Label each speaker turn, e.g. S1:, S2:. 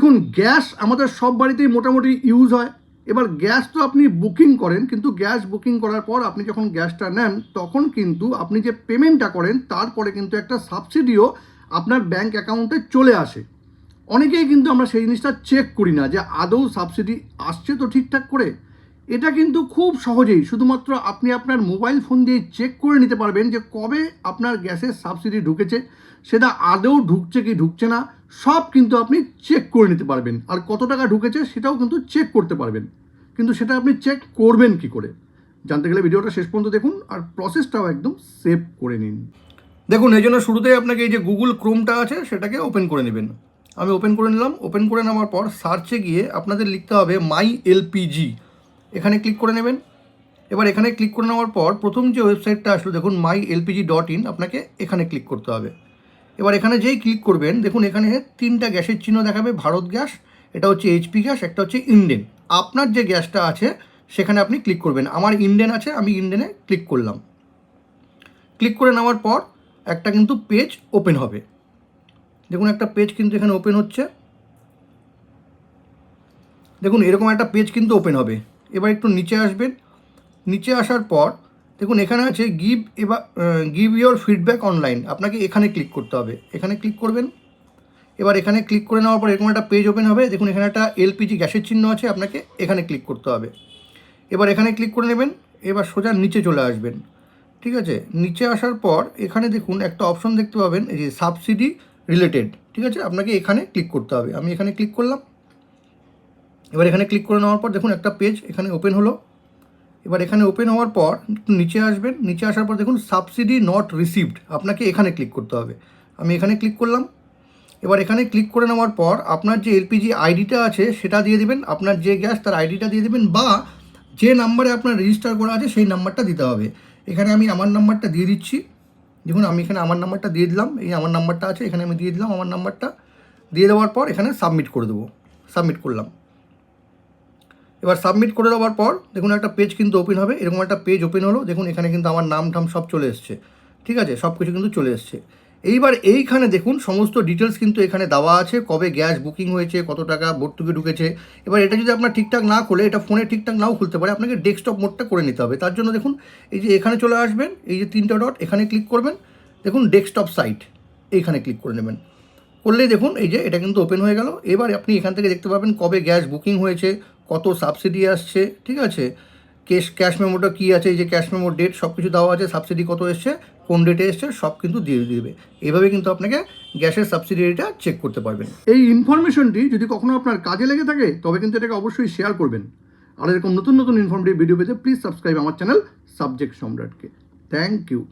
S1: দেখুন, গ্যাস আমাদের সব বাড়িতেই মোটামুটি ইউজ হয়। এবার গ্যাস তো আপনি বুকিং করেন, কিন্তু গ্যাস বুকিং করার পর আপনি যখন গ্যাসটা নেন তখন কিন্তু আপনি যে পেমেন্টটা করেন তারপরে কিন্তু একটা সাবসিডিও আপনার ব্যাংক অ্যাকাউন্টে চলে আসে। অনেকেই কিন্তু আমরা সেই জিনিসটা চেক করি না যে আদৌ সাবসিডি আসছে তো ঠিকঠাক করে। এটা কিন্তু খুব সহজেই শুধুমাত্র আপনি আপনার মোবাইল ফোন দিয়ে চেক করে নিতে পারবেন যে কবে আপনার গ্যাসের সাবসিডি ঢুকেছে, সেটা আদৌ ঢুকছে কি ঢুকছে না সব কিন্তু আপনি চেক করে নিতে পারবেন। আর কত টাকা ঢুকেছে সেটাও কিন্তু চেক করতে পারবেন। কিন্তু সেটা আপনি চেক করবেন কি করে জানতে গেলে ভিডিওটা শেষ পর্যন্ত দেখুন, আর প্রসেসটাও একদম সেভ করে নিন। দেখুন, এই জন্য শুরুতেই আপনাকে এই যে গুগল ক্রোমটা আছে সেটাকে ওপেন করে নেবেন। আমি ওপেন করে নিলাম। ওপেন করে নেওয়ার পর সার্চে গিয়ে আপনাদের লিখতে হবে মাই এলপিজি, এখানে ক্লিক করে নেবেন। এবার এখানে ক্লিক করে নেওয়ার পর প্রথম যে ওয়েবসাইটটা আসলো দেখুন mylpg.in, আপনাকে এখানে ক্লিক করতে হবে। এবার এখানে যেই ক্লিক করবেন দেখুন এখানে 3টা গ্যাসের চিহ্ন দেখাবে, ভারত গ্যাস, এটা হচ্ছে এইচপি গ্যাস, একটা হচ্ছে ইন্ডেন। আপনার যে গ্যাসটা আছে সেখানে আপনি ক্লিক করবেন। আমার ইন্ডেন আছে, আমি ইন্ডেনে ক্লিক করলাম। ক্লিক করে নেওয়ার পর একটা কিন্তু পেজ ওপেন হবে। দেখুন একটা পেজ কিন্তু এখানে ওপেন হচ্ছে। দেখুন এরকম একটা পেজ কিন্তু ওপেন হবে। এবার একটু নিচে আসবেন। নিচে আসার পর দেখুন এখানে আছে গিভ ইয়োর ফিডব্যাক অনলাইন, আপনাকে এখানে ক্লিক করতে হবে। এখানে ক্লিক করবেন। এবার এখানে ক্লিক করে নেওয়ার পর এরকম একটা পেজ ওপেন হবে। দেখুন এখানে একটা এলপিজি গ্যাসের চিহ্ন আছে, আপনাকে এখানে ক্লিক করতে হবে। এবার এখানে ক্লিক করে নেবেন। এবার সোজা নিচে চলে আসবেন। ঠিক আছে, নিচে আসার পর এখানে দেখুন একটা অপশন দেখতে পাবেন, এই যে সাবসিডি রিলেটেড। ঠিক আছে, আপনাকে এখানে ক্লিক করতে হবে। আমি এখানে ক্লিক করলাম। এবার এখানে ক্লিক করে নেওয়ার পর দেখুন একটা পেজ এখানে ওপেন হলো। এবার এখানে ওপেন হওয়ার পর নিচে আসবেন। নিচে আসার পর দেখুন সাবসিডি নট রিসিভড, আপনাকে এখানে ক্লিক করতে হবে। আমি এখানে ক্লিক করলাম। এবার এখানে ক্লিক করে নেওয়ার পর আপনার যে এলপিজি আইডিটা আছে সেটা দিয়ে দেবেন, আপনার যে গ্যাস তার আইডিটা দিয়ে দেবেন, বা যে নাম্বারে আপনার রেজিস্টার করা আছে সেই নাম্বারটা দিতে হবে। এখানে আমি আমার নাম্বারটা দিয়ে দিচ্ছি। দেখুন আমি এখানে আমার নাম্বারটা দিয়ে দিলাম, এই আমার নাম্বারটা আছে এখানে আমি দিয়ে দিলাম আমার নাম্বারটা। দিয়ে দেওয়ার পর এখানে সাবমিট করে দেবো। সাবমিট করলাম। এবার সাবমিট করে দেওয়ার পর দেখুন একটা পেজ কিন্তু ওপেন হবে। এরকম একটা পেজ ওপেন হলো। দেখুন এখানে কিন্তু আমার নাম টাম সব চলে এসছে। ঠিক আছে, সব কিছু কিন্তু চলে এসছে। এইবার এইখানে দেখুন সমস্ত ডিটেলস কিন্তু এখানে দেওয়া আছে, কবে গ্যাস বুকিং হয়েছে, কত টাকা ভর্তুকি ঢুকেছে। এবার এটা যদি আপনার ঠিকঠাক না খোলে, এটা ফোনে ঠিকঠাক নাও খুলতে পারে, আপনাকে ডেস্কটপ মোডটা করে নিতে হবে। তার জন্য দেখুন এই যে এখানে চলে আসবেন, এই যে 3টা ডট এখানে ক্লিক করবেন। দেখুন ডেস্কটপ সাইট, এইখানে ক্লিক করে নেবেন। করলেই দেখুন এই যে এটা কিন্তু ওপেন হয়ে গেল। এবার আপনি এখান থেকে দেখতে পাবেন কবে গ্যাস বুকিং হয়েছে, কত সাবসিডি আসছে। ঠিক আছে, ক্যাশ মেমোটা কী আছে, এই যে ক্যাশ মেমোর ডেট সব কিছু দেওয়া আছে, সাবসিডি কত এসছে, কোন ডেটে এসছে সব কিন্তু দিয়ে দিবে। এইভাবে কিন্তু আপনাকে গ্যাসের সাবসিডিটা চেক করতে পারবেন। এই ইনফরমেশনটি যদি কখনো আপনার কাজে লেগে থাকে তবে কিন্তু এটাকে অবশ্যই শেয়ার করবেন। আর এরকম নতুন নতুন ইনফরমেটিভ ভিডিও পেতে প্লিজ সাবস্ক্রাইব আমার চ্যানেল সাবজেক্ট সম্রাটকে। Thank you.